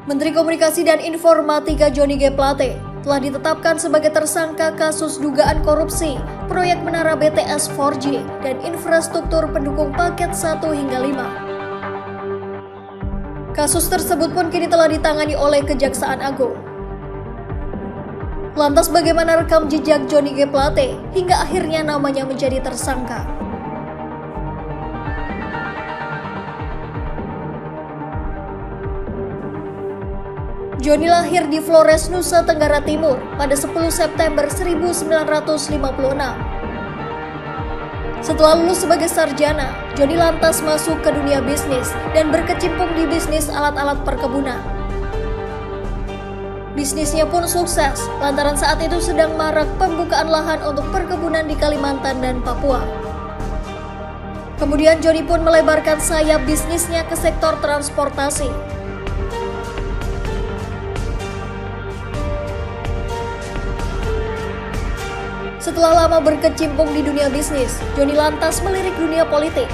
Menteri Komunikasi dan Informatika Johnny G. Plate telah ditetapkan sebagai tersangka kasus dugaan korupsi proyek menara BTS 4G dan infrastruktur pendukung paket 1 hingga 5. Kasus tersebut pun kini telah ditangani oleh Kejaksaan Agung. Lantas bagaimana rekam jejak Johnny G. Plate hingga akhirnya namanya menjadi tersangka? Johnny lahir di Flores, Nusa Tenggara Timur pada 10 September 1956. Setelah lulus sebagai sarjana, Johnny lantas masuk ke dunia bisnis dan berkecimpung di bisnis alat-alat perkebunan. Bisnisnya pun sukses, lantaran saat itu sedang marak pembukaan lahan untuk perkebunan di Kalimantan dan Papua. Kemudian Johnny pun melebarkan sayap bisnisnya ke sektor transportasi. Setelah lama berkecimpung di dunia bisnis, Johnny lantas melirik dunia politik.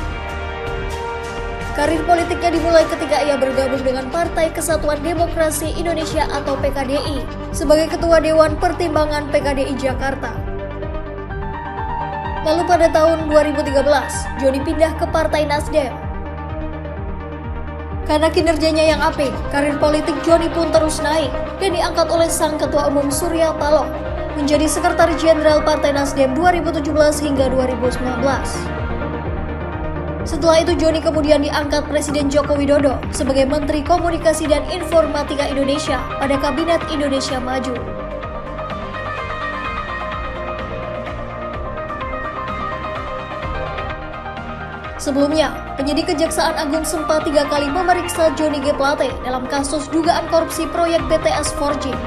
Karir politiknya dimulai ketika ia bergabung dengan Partai Kesatuan Demokrasi Indonesia atau PKDI sebagai Ketua Dewan Pertimbangan PKDI Jakarta. Lalu pada tahun 2013, Johnny pindah ke Partai Nasdem. Karena kinerjanya yang apik, karir politik Johnny pun terus naik dan diangkat oleh sang Ketua Umum Surya Paloh menjadi Sekretaris Jenderal Partai Nasdem 2017 hingga 2019. Setelah itu Johnny kemudian diangkat Presiden Joko Widodo sebagai Menteri Komunikasi dan Informatika Indonesia pada Kabinet Indonesia Maju. Sebelumnya, penyidik Kejaksaan Agung sempat 3 kali memeriksa Johnny G. Plate dalam kasus dugaan korupsi proyek BTS 4G.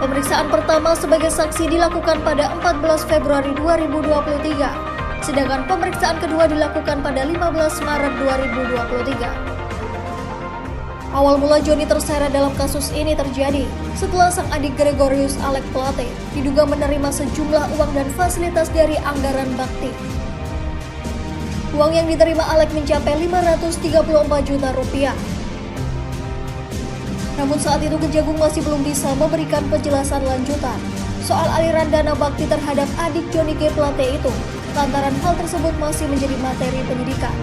Pemeriksaan pertama sebagai saksi dilakukan pada 14 Februari 2023, sedangkan pemeriksaan kedua dilakukan pada 15 Maret 2023. Awal mula Johnny terseret dalam kasus ini terjadi setelah sang adik Gregorius Alek Plate diduga menerima sejumlah uang dan fasilitas dari anggaran bakti. Uang yang diterima Alek mencapai 534 juta rupiah. Namun saat itu Kejagung masih belum bisa memberikan penjelasan lanjutan soal aliran dana bakti terhadap adik Johnny G. Plate itu, lantaran hal tersebut masih menjadi materi penyidikan.